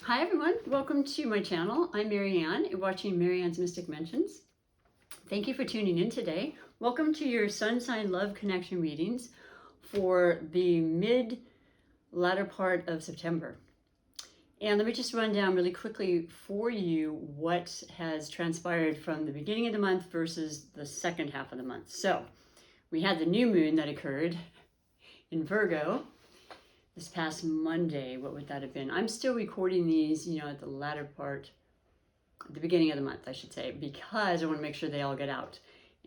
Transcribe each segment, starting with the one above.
Hi everyone, welcome to my channel. I'm Marianne. You're watching Marianne's Mystic Mentions. Thank you for tuning in today. Welcome to your Sun Sign Love Connection readings for the latter part of September. And let me just run down really quickly for you what has transpired from the beginning of the month versus the second half of the month. So we had the new moon that occurred in Virgo this past Monday. What would that have been? I'm still recording these, at the latter part, the beginning of the month, I should say, because I want to make sure they all get out.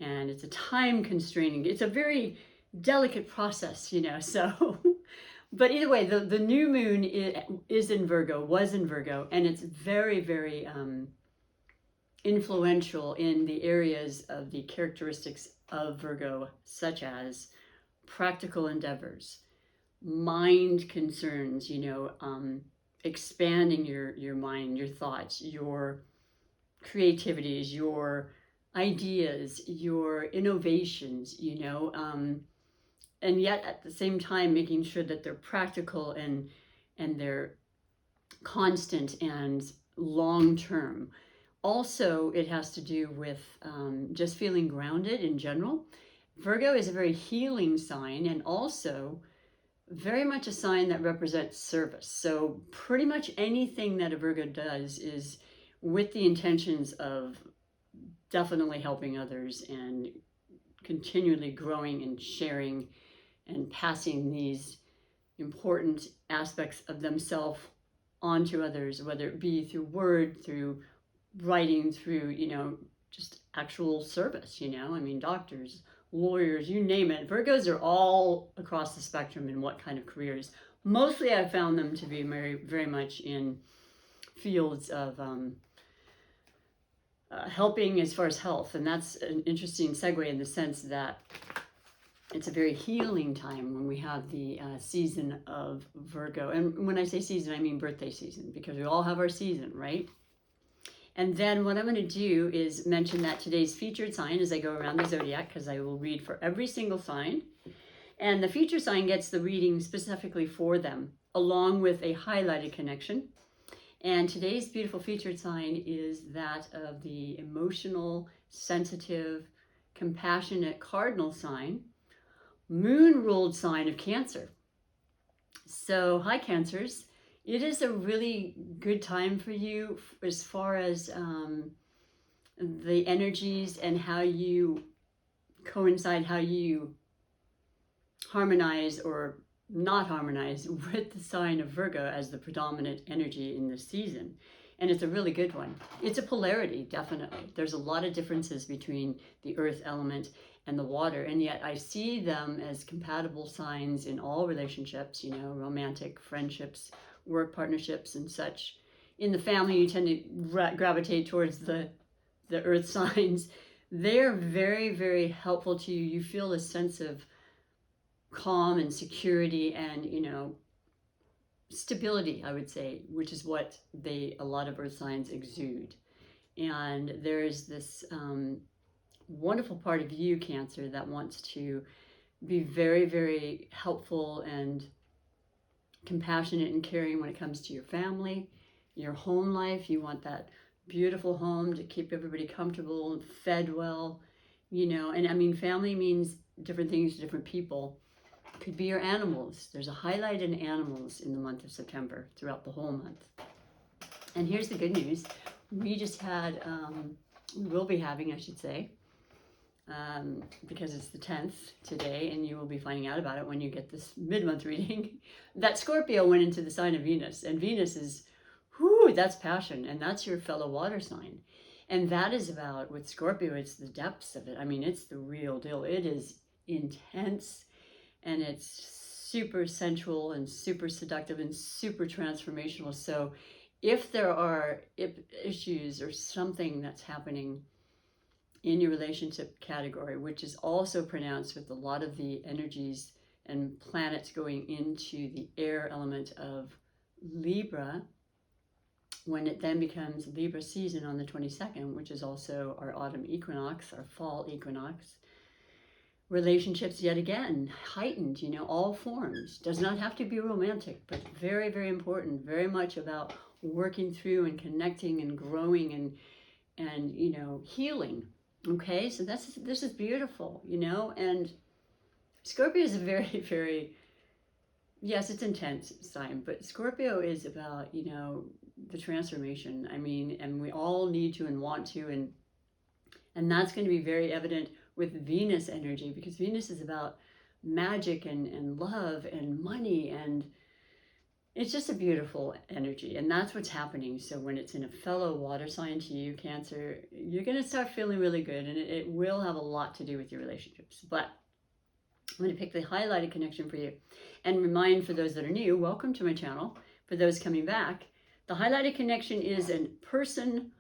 And it's a time constraining, it's a very delicate process, so. But either way, the new moon is in Virgo, was in Virgo, and it's very, very influential in the areas of the characteristics of Virgo, such as practical endeavors, mind concerns, expanding your mind, your thoughts, your creativities, your ideas, your innovations, and yet at the same time making sure that they're practical and they're constant and long term. Also, it has to do with just feeling grounded in general. Virgo is a very healing sign, and also very much a sign that represents service. So pretty much anything that a Virgo does is with the intentions of definitely helping others and continually growing and sharing and passing these important aspects of themselves onto others, whether it be through word, through writing, through, just actual service, doctors, lawyers, you name it. Virgos are all across the spectrum in what kind of careers. Mostly I've found them to be very, very much in fields of helping as far as health. And that's an interesting segue in the sense that it's a very healing time when we have the season of Virgo. And when I say season, I mean birthday season, because we all have our season, right? And then what I'm going to do is mention that today's featured sign as I go around the zodiac, because I will read for every single sign. And the featured sign gets the reading specifically for them, along with a highlighted connection. And today's beautiful featured sign is that of the emotional, sensitive, compassionate cardinal sign, moon-ruled sign of Cancer. So, hi Cancers. It is a really good time for you as far as the energies and how you coincide, how you harmonize or not harmonize with the sign of Virgo as the predominant energy in this season. And it's a really good one. It's a polarity, definitely. There's a lot of differences between the earth element and the water, and yet I see them as compatible signs in all relationships, romantic, friendships, work partnerships and such. In the family, you tend to gravitate towards the earth signs. They're very, very helpful to you. You feel a sense of calm and security and, stability, I would say, which is what a lot of earth signs exude. And there's this wonderful part of you, Cancer, that wants to be very, very helpful and compassionate and caring when it comes to your family, your home life. You want that beautiful home to keep everybody comfortable and fed well, and I mean, family means different things to different people. It could be your animals. There's a highlight in animals in the month of September throughout the whole month. And here's the good news. We just had, we will be having, I should say, because it's the 10th today, and you will be finding out about it when you get this mid-month reading, that Scorpio went into the sign of Venus. And Venus is, that's passion, and that's your fellow water sign. And that is about, with Scorpio, it's the depths of it. I mean, it's the real deal. It is intense, and it's super sensual and super seductive and super transformational. So if there are issues or something that's happening in your relationship category, which is also pronounced with a lot of the energies and planets going into the air element of Libra, when it then becomes Libra season on the 22nd, which is also our autumn equinox, our fall equinox, relationships yet again heightened, all forms. Does not have to be romantic, but very, very important, very much about working through and connecting and growing and healing. Okay, so this is beautiful, and Scorpio is a very, very, yes, it's intense sign, but Scorpio is about, the transformation. I mean, and we all need to and want to, and that's going to be very evident with Venus energy, because Venus is about magic and love and money, and it's just a beautiful energy, and that's what's happening. So when it's in a fellow water sign to you, Cancer, you're going to start feeling really good, and it will have a lot to do with your relationships. But I'm going to pick the highlighted connection for you and remind, for those that are new, welcome to my channel. For those coming back, the highlighted connection is a person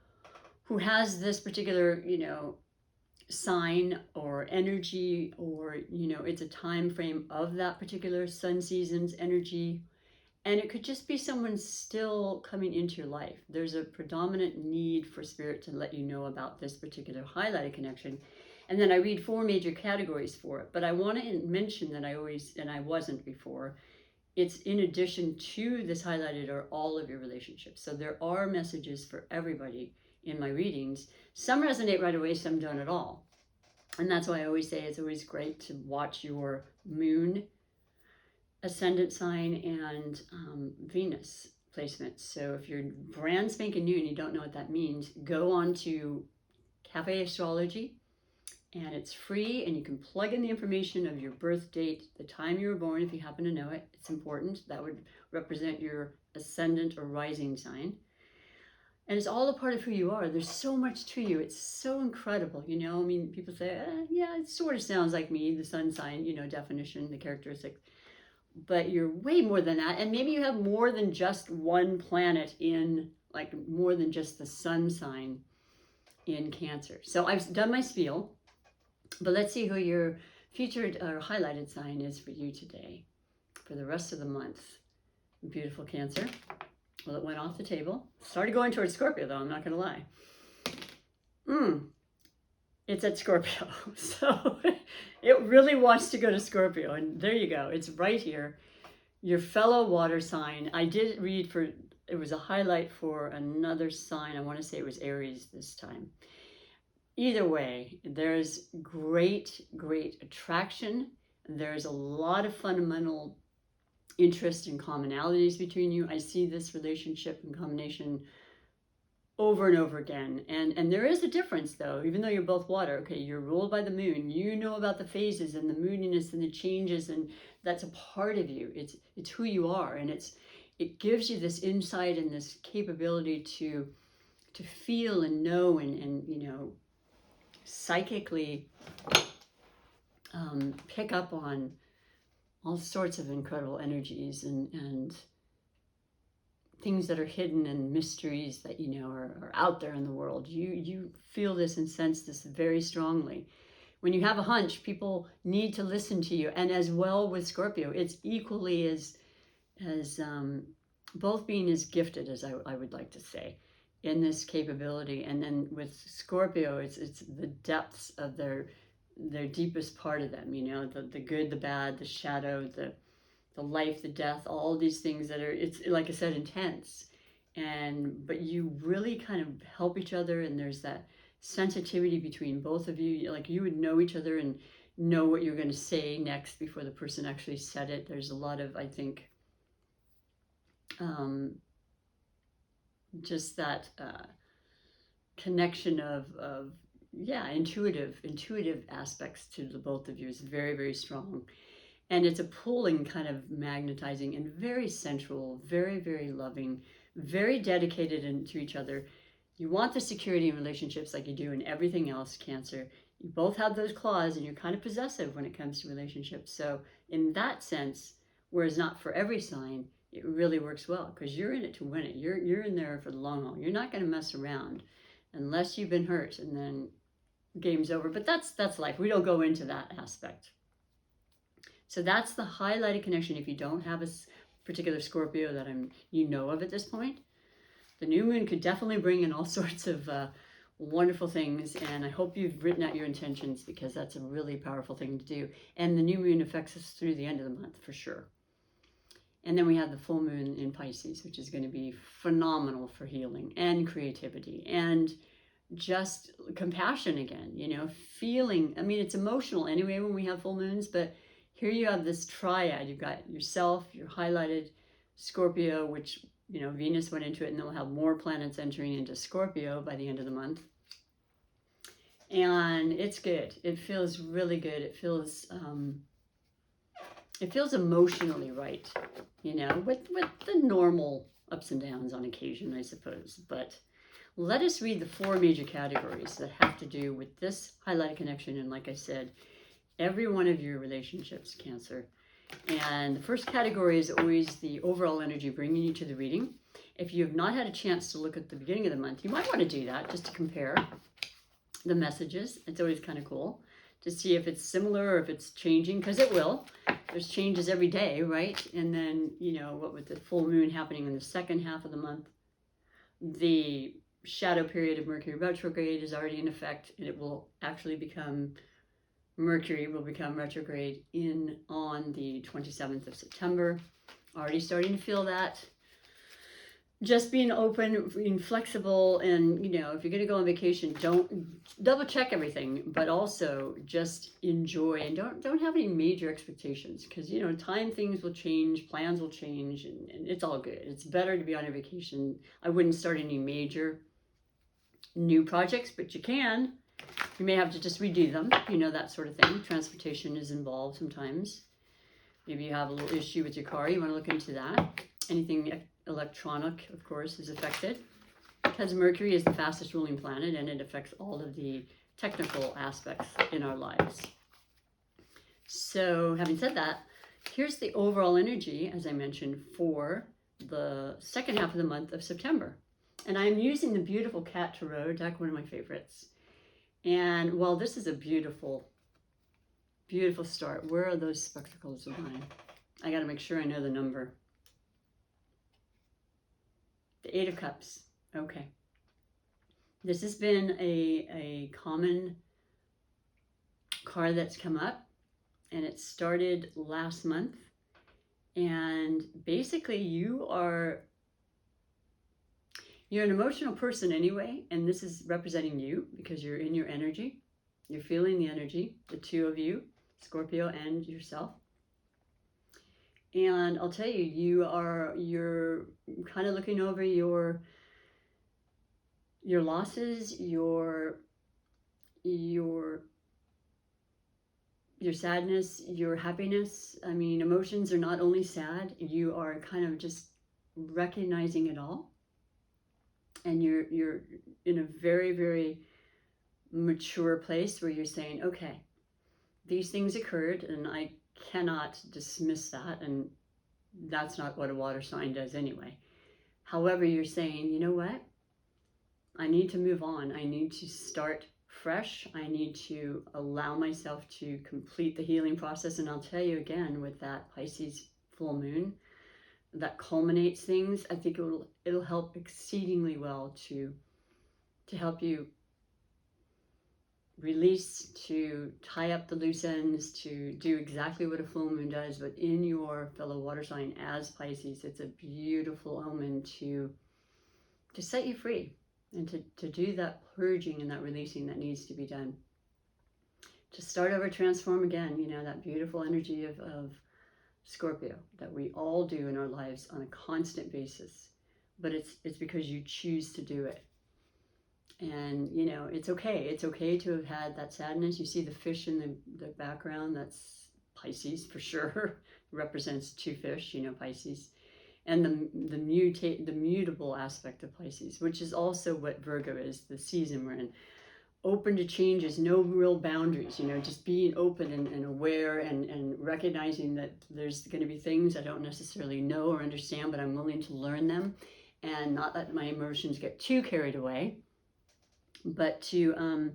who has this particular, sign or energy, or, it's a time frame of that particular sun season's energy. And it could just be someone still coming into your life. There's a predominant need for spirit to let you know about this particular highlighted connection. And then I read 4 major categories for it. But I want to mention that I wasn't before, it's in addition to this highlighted are all of your relationships. So there are messages for everybody in my readings. Some resonate right away, some don't at all. And that's why I always say it's always great to watch your moon, ascendant sign, and Venus placements. So if you're brand spanking new and you don't know what that means, go on to Cafe Astrology, and it's free, and you can plug in the information of your birth date, the time you were born, if you happen to know it. It's important. That would represent your ascendant or rising sign. And it's all a part of who you are. There's so much to you. It's so incredible. I mean, people say, yeah, it sort of sounds like me, the sun sign, definition, the characteristic. But you're way more than that. And maybe you have more than just one planet in, like, more than just the sun sign in Cancer. So I've done my spiel, but let's see who your featured or highlighted sign is for you today, for the rest of the month. Beautiful Cancer. Well, it went off the table. Started going towards Scorpio, though, I'm not going to lie. It's at Scorpio. So it really wants to go to Scorpio. And there you go. It's right here. Your fellow water sign. I did read it was a highlight for another sign. I want to say it was Aries this time. Either way, there's great, great attraction. There's a lot of fundamental interest and commonalities between you. I see this relationship and combination over and over again. And there is a difference, though, even though you're both water. Okay, you're ruled by the moon. You know about the phases and the moodiness and the changes, and that's a part of you. It's who you are, and it gives you this insight and this capability to feel and know and psychically pick up on all sorts of incredible energies and things that are hidden and mysteries that are out there in the world. You feel this and sense this very strongly. When you have a hunch, people need to listen to you. And as well with Scorpio, it's equally as both being as gifted, as I would like to say, in this capability. And then with Scorpio, it's the depths of their deepest part of them, the good, the bad, the shadow, the life, the death, all these things that are, it's like I said, intense. But you really kind of help each other, and there's that sensitivity between both of you. Like, you would know each other and know what you're going to say next before the person actually said it. There's a lot of, I think, just that connection of intuitive aspects to the both of you is very, very strong. And it's a pulling, kind of magnetizing, and very sensual, very, very loving, very dedicated to each other. You want the security in relationships like you do in everything else, Cancer. You both have those claws, and you're kind of possessive when it comes to relationships. So in that sense, whereas not for every sign, it really works well, because you're in it to win it. You're in there for the long haul. You're not going to mess around unless you've been hurt, and then game's over. But that's life. We don't go into that aspect. So that's the highlighted connection. If you don't have a particular Scorpio that you know of at this point, the new moon could definitely bring in all sorts of wonderful things. And I hope you've written out your intentions, because that's a really powerful thing to do. And the new moon affects us through the end of the month for sure. And then we have the full moon in Pisces, which is going to be phenomenal for healing and creativity and just compassion again, you know, feeling. I mean, it's emotional anyway when we have full moons, but here you have this triad. You've got yourself, your highlighted Scorpio, which, you know, Venus went into it, and then we'll have more planets entering into Scorpio by the end of the month. And it's good. It feels really good. It feels emotionally right, you know, with the normal ups and downs on occasion, I suppose. But let us read the 4 major categories that have to do with this highlighted connection. And like I said, every one of your relationships, Cancer. And the first category is always the overall energy bringing you to the reading. If you have not had a chance to look at the beginning of the month, you might want to do that just to compare the messages. It's always kind of cool to see if it's similar or if it's changing, because it will. There's changes every day, right? And then, you know, what with the full moon happening in the second half of the month, the shadow period of Mercury retrograde is already in effect, and it will actually become, Mercury will become retrograde on the 27th of September. Already starting to feel that. Just being open, being flexible, and, you know, if you're going to go on vacation, don't double check everything, but also just enjoy, and don't have any major expectations, because, you know, things will change, plans will change, and it's all good. It's better to be on a vacation. I wouldn't start any major new projects, but you can. You may have to just redo them, you know, that sort of thing. Transportation is involved sometimes. Maybe you have a little issue with your car, you want to look into that. Anything electronic, of course, is affected, because Mercury is the fastest ruling planet, and it affects all of the technical aspects in our lives. So having said that, here's the overall energy, as I mentioned, for the second half of the month of September. And I'm using the beautiful Cat Tarot deck, one of my favorites. And while this is a beautiful, beautiful start, where are those spectacles of mine? I got to make sure I know the number. The 8 of Cups. Okay. This has been a common card that's come up, and it started last month. And basically you're an emotional person anyway, and this is representing you because you're in your energy. You're feeling the energy, the two of you, Scorpio and yourself. And I'll tell you, you're kind of looking over your losses, your sadness, your happiness. I mean, emotions are not only sad, you are kind of just recognizing it all. And you're in a very, very mature place where you're saying, okay, these things occurred, and I cannot dismiss that, and that's not what a water sign does anyway. However, you're saying, you know what? I need to move on. I need to start fresh. I need to allow myself to complete the healing process. And I'll tell you again, with that Pisces full moon, that culminates things. I think it'll help exceedingly well to help you release, to tie up the loose ends, to do exactly what a full moon does, but in your fellow water sign as Pisces. It's a beautiful omen to set you free, and to do that purging and that releasing that needs to be done. To start over, transform again, you know, that beautiful energy of Scorpio that we all do in our lives on a constant basis. But it's because you choose to do it. And, you know, it's okay. It's okay to have had that sadness. You see the fish in the background, that's Pisces for sure. Represents 2 fish, you know, Pisces. And the mutable aspect of Pisces, which is also what Virgo is, the season we're in. Open to changes, no real boundaries, you know, just being open and aware and recognizing that there's going to be things I don't necessarily know or understand, but I'm willing to learn them and not let my emotions get too carried away. But to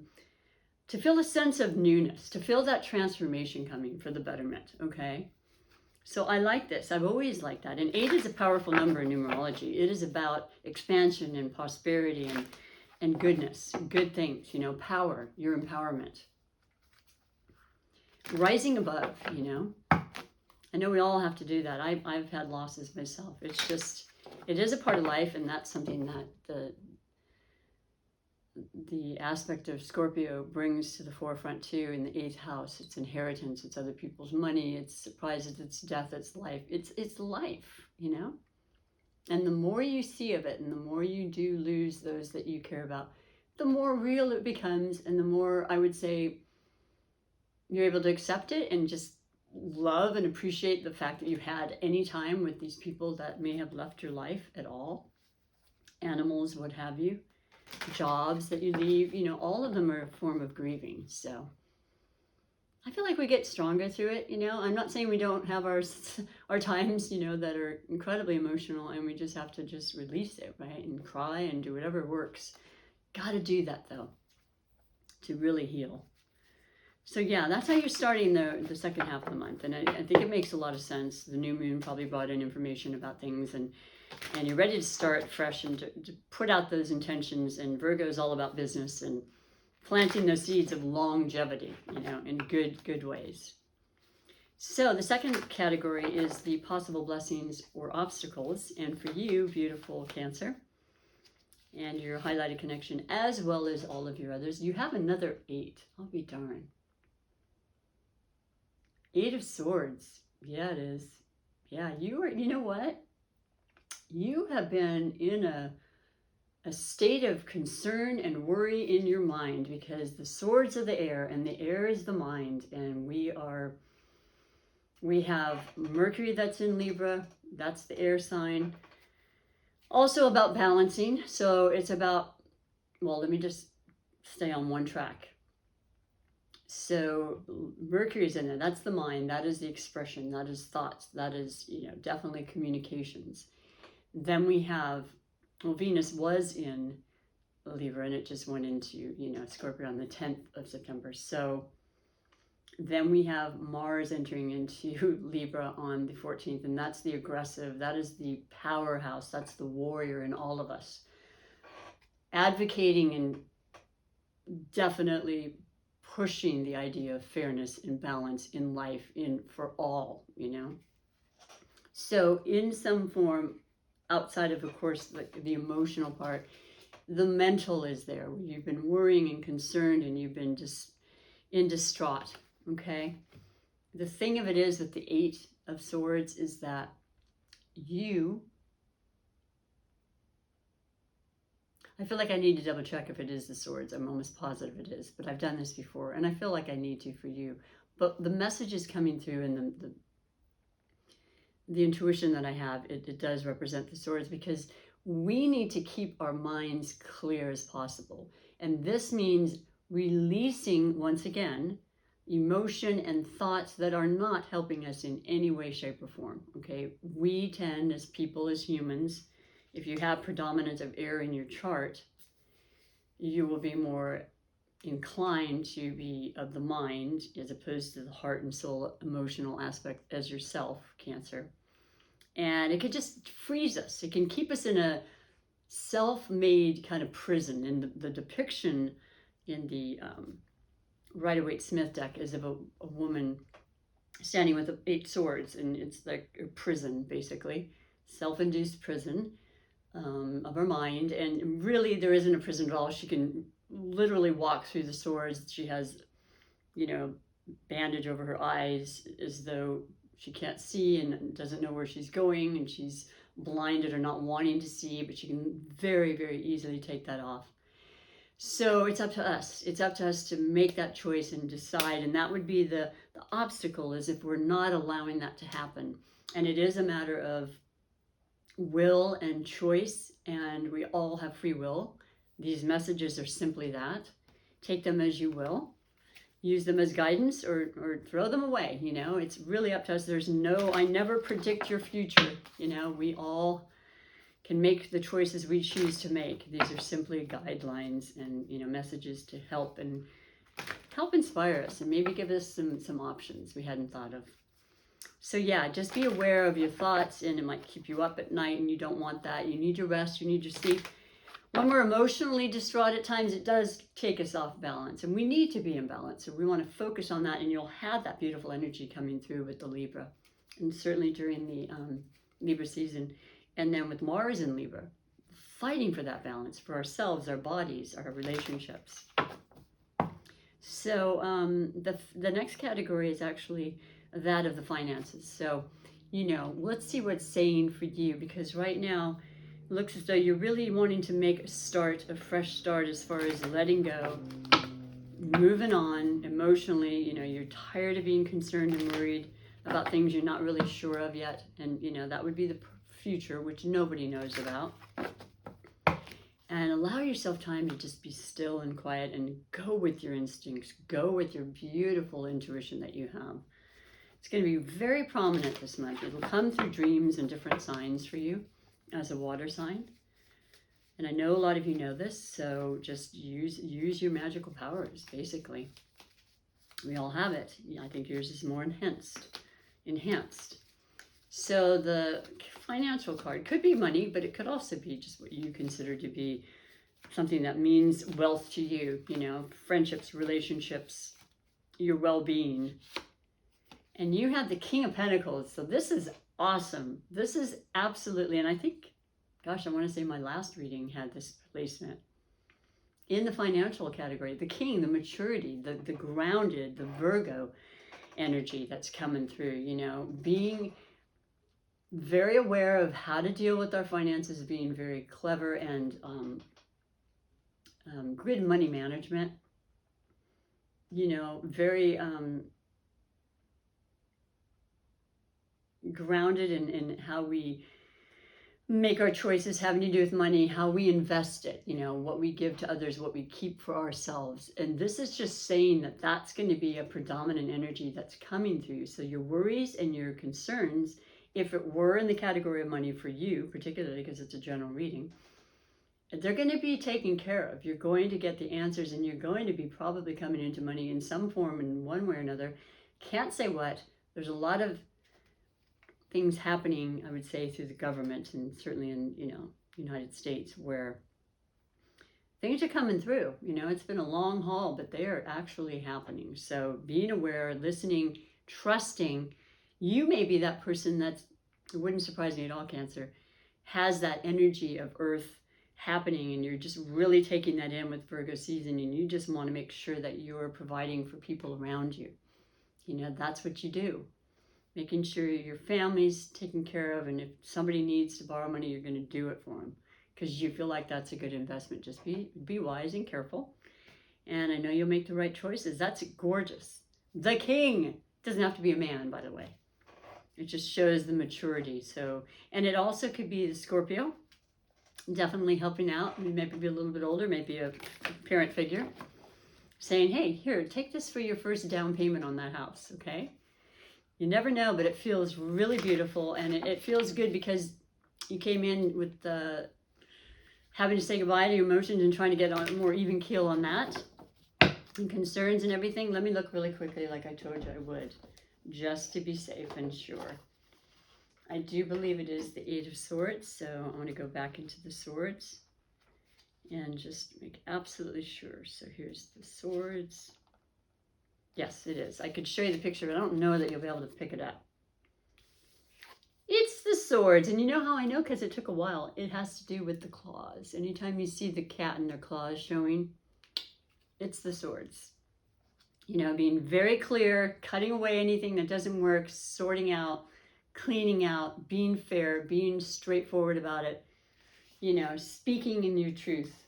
feel a sense of newness, to feel that transformation coming for the betterment, okay? So I like this. I've always liked that. And 8 is a powerful number in numerology. It is about expansion and prosperity and goodness, good things, you know, power, your empowerment. Rising above, you know. I know we all have to do that. I've had losses myself. It's just, it is a part of life, and that's something that the aspect of Scorpio brings to the forefront too in the 8th house. It's inheritance, it's other people's money, it's surprises, it's death, it's life. It's life, you know? And the more you see of it, and the more you do lose those that you care about, the more real it becomes, and the more, I would say, you're able to accept it and just love and appreciate the fact that you've had any time with these people that may have left your life at all. Animals, what have you. Jobs that you leave, you know, all of them are a form of grieving. So I feel like we get stronger through it, you know. I'm not saying we don't have our times, you know, that are incredibly emotional, and we just have to just release it, right? And cry and do whatever works. Got to do that, though, to really heal. So yeah, that's how you're starting the second half of the month. And I think it makes a lot of sense. The new moon probably brought in information about things, and you're ready to start fresh and to put out those intentions. And Virgo is all about business and planting those seeds of longevity, you know, in good ways. So the second category is the possible blessings or obstacles. And for you, beautiful Cancer, and your highlighted connection, as well as all of your others, you have another 8. I'll be darned. 8 of Swords. Yeah, it is. Yeah, you know what? You have been in a state of concern and worry in your mind, because the swords are the air, and the air is the mind, and we have Mercury that's in Libra, that's the air sign. Also about balancing, so it's about, well, let me just stay on one track. So Mercury's in there, that's the mind, that is the expression, that is thoughts, that is, you know, definitely communications. Then we have, well, Venus was in Libra, and it just went into, you know, Scorpio on the 10th of September. So then we have Mars entering into Libra on the 14th, and that's the aggressive, that is the powerhouse, that's the warrior in all of us. Advocating and definitely pushing the idea of fairness and balance in life, for all, you know. So in some form, outside of course, the emotional part, the mental is there. You've been worrying and concerned, and you've been just in distraught, okay? The thing of it is with the 8 of Swords is that I feel like I need to double check if it is the Swords. I'm almost positive it is, but I've done this before, and I feel like I need to for you. But the message is coming through, and the intuition that I have, it does represent the Swords, because we need to keep our minds clear as possible. And this means releasing, once again, emotion and thoughts that are not helping us in any way, shape, or form, okay? We tend, as people, as humans, if you have predominance of air in your chart, you will be more inclined to be of the mind as opposed to the heart and soul emotional aspect as yourself, Cancer. And it could just freeze us. It can keep us in a self-made kind of prison. And the depiction in the Rider-Waite-Smith deck is of a woman standing with 8 swords, and it's like a prison, basically, self-induced prison of her mind. And really, there isn't a prison at all. She can literally walk through the swords. She has, you know, bandage over her eyes as though she can't see and doesn't know where she's going, and she's blinded or not wanting to see, but she can very, very easily take that off. So it's up to us. It's up to us to make that choice and decide, and that would be the obstacle, is if we're not allowing that to happen. And it is a matter of will and choice, and we all have free will. These messages are simply that. Take them as you will. Use them as guidance, or throw them away, you know. It's really up to us. I never predict your future, you know. We all can make the choices we choose to make. These are simply guidelines and, you know, messages to help inspire us, and maybe give us some options we hadn't thought of. So yeah, just be aware of your thoughts, and it might keep you up at night, and you don't want that. You need your rest, you need your sleep. When we're emotionally distraught at times, it does take us off balance, and we need to be in balance. So we want to focus on that, and you'll have that beautiful energy coming through with the Libra and certainly during the Libra season. And then with Mars in Libra, fighting for that balance for ourselves, our bodies, our relationships. So the next category is actually that of the finances. So, let's see what's saying for you, because right now it looks as though you're really wanting to make a fresh start as far as letting go, moving on emotionally. You're tired of being concerned and worried about things you're not really sure of yet. And, that would be the future, which nobody knows about. And allow yourself time to just be still and quiet and go with your instincts. Go with your beautiful intuition that you have. It's going to be very prominent this month. It'll come through dreams and different signs for you as a water sign. And I know a lot of you know this, so just use your magical powers, basically. We all have it. I think yours is more enhanced. So the financial card could be money, but it could also be just what you consider to be something that means wealth to you, friendships, relationships, your well-being. And you have the King of Pentacles. So this is awesome. This is absolutely, and I think, gosh, I want to say my last reading had this placement. In the financial category, the King, the maturity, the grounded, the Virgo energy that's coming through, being very aware of how to deal with our finances, being very clever and grid money management, very grounded in how we make our choices having to do with money, how we invest it, what we give to others, what we keep for ourselves. And this is just saying that that's going to be a predominant energy that's coming through. So your worries and your concerns, if it were in the category of money for you, particularly because it's a general reading, they're going to be taken care of. You're going to get the answers, and you're going to be probably coming into money in some form in one way or another. Can't say what. There's a lot of things happening, I would say, through the government, and certainly in, United States, where things are coming through. It's been a long haul, but they are actually happening. So being aware, listening, trusting. You may be that person that, it wouldn't surprise me at all, Cancer, has that energy of Earth happening, and you're just really taking that in with Virgo season, and you just want to make sure that you're providing for people around you. That's what you do. Making sure your family's taken care of, and if somebody needs to borrow money, you're going to do it for them because you feel like that's a good investment. Just be wise and careful, and I know you'll make the right choices. That's gorgeous. The King doesn't have to be a man, by the way. It just shows the maturity. So, and it also could be the Scorpio, definitely helping out. Maybe be a little bit older, maybe a parent figure, saying, hey, here, take this for your first down payment on that house, okay? You never know, but it feels really beautiful, and it feels good because you came in with having to say goodbye to your emotions and trying to get on a more even keel on that, and concerns and everything. Let me look really quickly like I told you I would, just to be safe and sure. I do believe it is the Eight of Swords, so I want to go back into the Swords and just make absolutely sure. So here's the Swords. Yes, it is. I could show you the picture, but I don't know that you'll be able to pick it up. It's the Swords, and you know how I know? Because it took a while. It has to do with the claws. Anytime you see the cat and their claws showing, it's the Swords. Being very clear, cutting away anything that doesn't work, sorting out, cleaning out, being fair, being straightforward about it, speaking in your truth.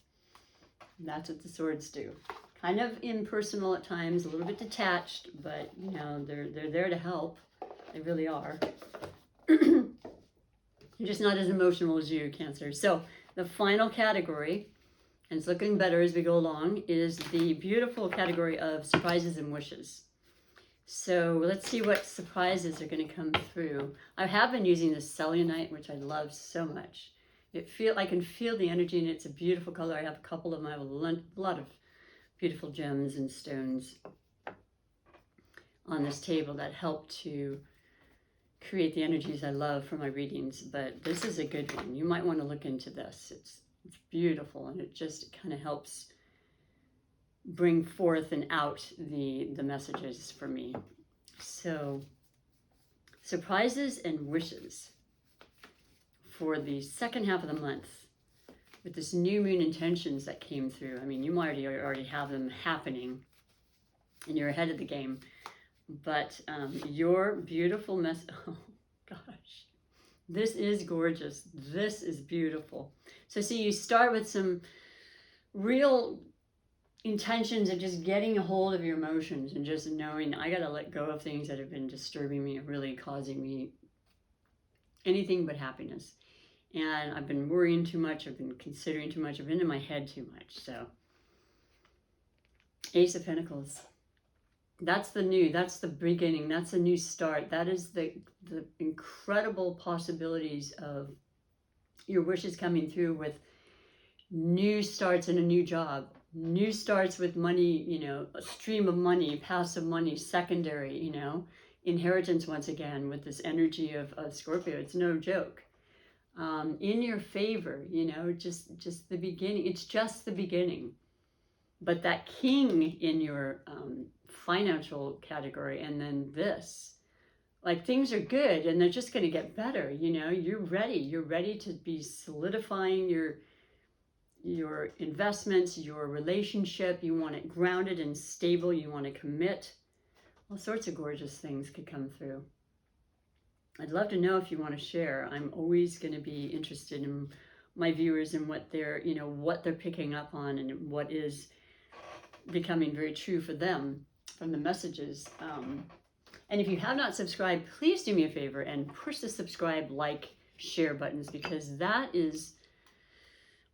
That's what the Swords do. Kind of impersonal at times, a little bit detached, but they're there to help. They really are. You're just not as emotional as you, Cancer. So the final category, and it's looking better as we go along, is the beautiful category of surprises and wishes. So let's see what surprises are going to come through. I have been using this selenite, which I love so much. I can feel the energy, and it's a beautiful color. I have a couple of them. I have a lot of beautiful gems and stones on this table that help to create the energies I love for my readings. But this is a good one. You might want to look into this. It's beautiful, and it kind of helps bring forth and out the messages for me. So surprises and wishes for the second half of the month with this new moon intentions that came through. I mean, you might already have them happening and you're ahead of the game. But your beautiful oh gosh, this is gorgeous. This is beautiful. So see, you start with some real intentions of just getting a hold of your emotions and just knowing I got to let go of things that have been disturbing me, really causing me anything but happiness. And I've been worrying too much. I've been considering too much. I've been in my head too much. So Ace of Pentacles. That's the new, that's the beginning, that's a new start. That is the incredible possibilities of your wishes coming through with new starts in a new job, new starts with money, you know, a stream of money, passive money, secondary, you know, inheritance once again with this energy of Scorpio. It's no joke. In your favor, you know, just the beginning. It's just the beginning. But that king in your financial category, and then this, like things are good and they're just going to get better. You know, you're ready to be solidifying your investments, your relationship. You want it grounded and stable. You want to commit. All sorts of gorgeous things could come through. I'd love to know if you want to share. I'm always going to be interested in my viewers and what they're, you know, what they're picking up on and what is becoming very true for them from the messages. And if you have not subscribed, please do me a favor and push the subscribe, like, share buttons, because that is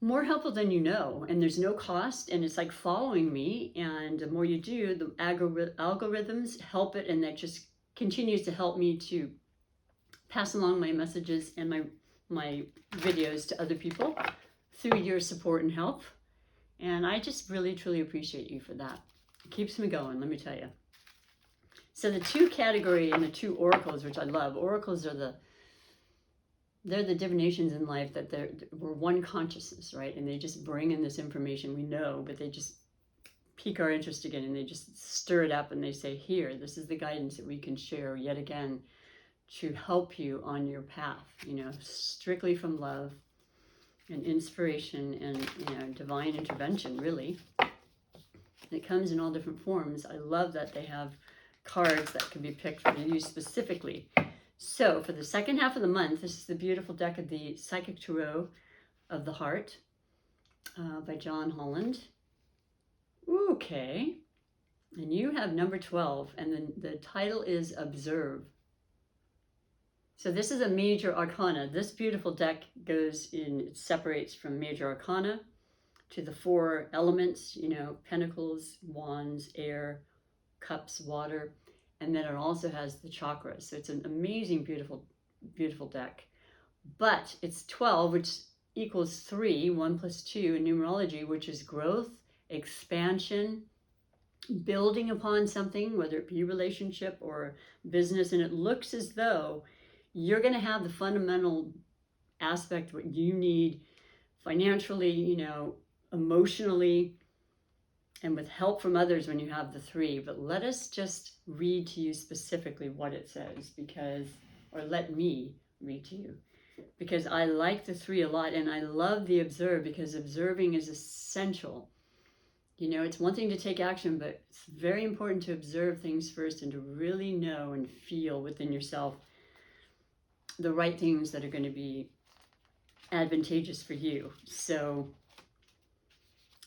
more helpful than you know, and there's no cost, and it's like following me, and the more you do, the algorithms help it, and that just continues to help me to pass along my messages and my videos to other people through your support and help. And I just really, truly appreciate you for that. It keeps me going, let me tell you. So the two category and the two oracles, which I love, oracles are they're the divinations in life that we're one consciousness, right? And they just bring in this information we know, but they just pique our interest again, and they just stir it up, and they say, here, this is the guidance that we can share yet again to help you on your path, you know, strictly from love and inspiration and, you know, divine intervention, really. And it comes in all different forms. I love that they have cards that can be picked for you specifically. So for the second half of the month, this is the beautiful deck of the Psychic Tarot of the Heart by John Holland. Okay. And you have number 12, and then the title is Observe. So this is a major arcana. This beautiful deck goes in, it separates from major arcana to the 4 elements, you know, pentacles, wands, air, cups, water, and then it also has the chakras. So it's an amazing, beautiful, beautiful deck. But it's 12, which equals 3, 1 plus 2 in numerology, which is growth, expansion, building upon something, whether it be relationship or business. And it looks as though you're going to have the fundamental aspect, what you need financially, you know, emotionally, and with help from others when you have the 3. But let us just read to you specifically what it says, because, or let me read to you, because I like the 3 a lot, and I love the observe, because observing is essential. You know, it's one thing to take action, but it's very important to observe things first and to really know and feel within yourself the right things that are going to be advantageous for you. So,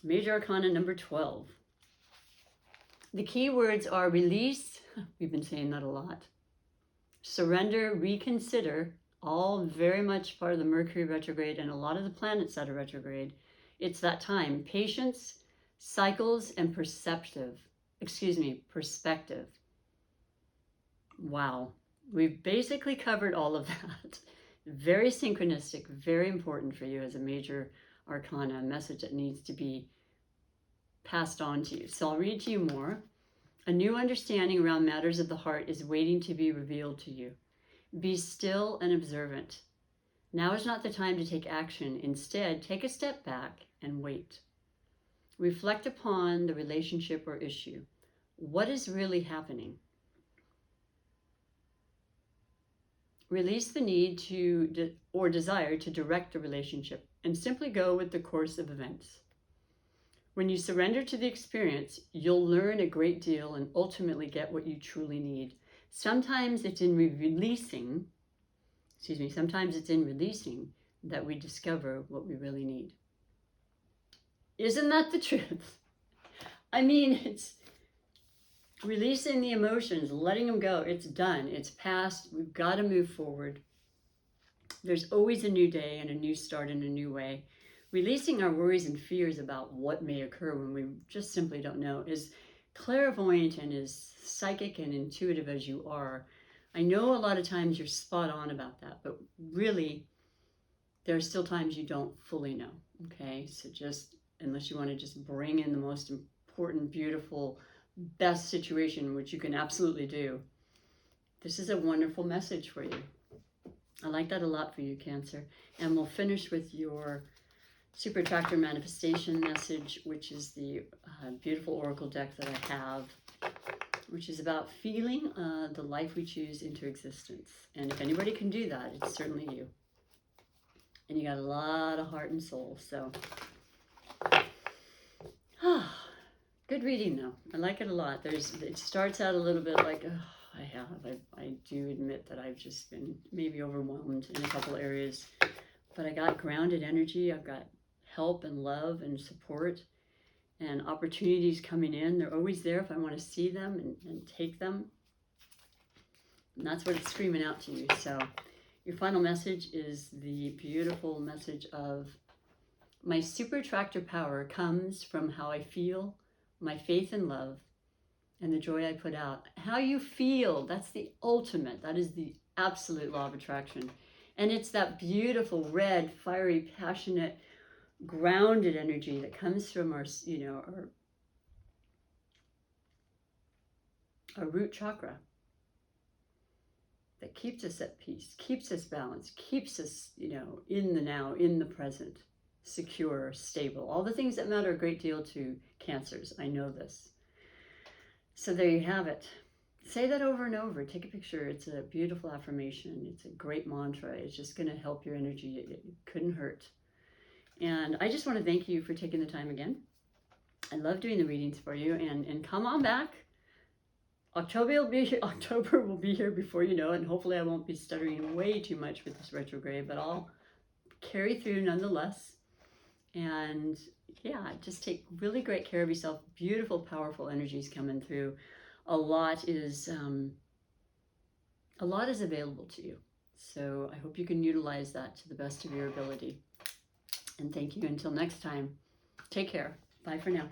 Major Arcana number 12. The key words are release, we've been saying that a lot, surrender, reconsider, all very much part of the Mercury retrograde and a lot of the planets that are retrograde. It's that time. Patience, cycles, and perspective. Wow. We've basically covered all of that. Very synchronistic, very important for you as a major arcana, a message that needs to be passed on to you. So I'll read to you more. A new understanding around matters of the heart is waiting to be revealed to you. Be still and observant. Now is not the time to take action. Instead, take a step back and wait. Reflect upon the relationship or issue. What is really happening? Release the need to or desire to direct a relationship and simply go with the course of events. When you surrender to the experience, you'll learn a great deal and ultimately get what you truly need. Sometimes it's in releasing that we discover what we really need. Isn't that the truth? I mean, it's releasing the emotions, letting them go. It's done. It's past. We've got to move forward. There's always a new day and a new start in a new way. Releasing our worries and fears about what may occur when we just simply don't know. As clairvoyant and as psychic and intuitive as you are, I know a lot of times you're spot on about that, but really, there are still times you don't fully know, okay? So just, unless you want to just bring in the most important, beautiful, best situation, which you can absolutely do, this is a wonderful message for you. I like that a lot for you, Cancer. And we'll finish with your Super Attractor Manifestation message, which is the beautiful oracle deck that I have, which is about feeling the life we choose into existence. And if anybody can do that, it's certainly you. And you got a lot of heart and soul, so good reading though. I like it a lot. It starts out a little bit like, I do admit that I've just been maybe overwhelmed in a couple areas, but I got grounded energy. I've got help and love and support and opportunities coming in. They're always there if I want to see them and take them. And that's what it's screaming out to you. So your final message is the beautiful message of my super attractor power comes from how I feel, my faith and love, and the joy I put out. How you feel, that's the ultimate. That is the absolute law of attraction. And it's that beautiful, red, fiery, passionate, grounded energy that comes from our root chakra, that keeps us at peace, keeps us balanced, keeps us, in the now, in the present, secure, stable. All the things that matter a great deal to Cancers. I know this. So there you have it. Say that over and over. Take a picture. It's a beautiful affirmation. It's a great mantra. It's just going to help your energy. It couldn't hurt. And I just want to thank you for taking the time again. I love doing the readings for you. And come on back. October will be here before you know it. And hopefully I won't be stuttering way too much with this retrograde. But I'll carry through nonetheless. And yeah, just take really great care of yourself. Beautiful, powerful energies coming through. A lot is available to you. So I hope you can utilize that to the best of your ability. And thank you until next time. Take care. Bye for now.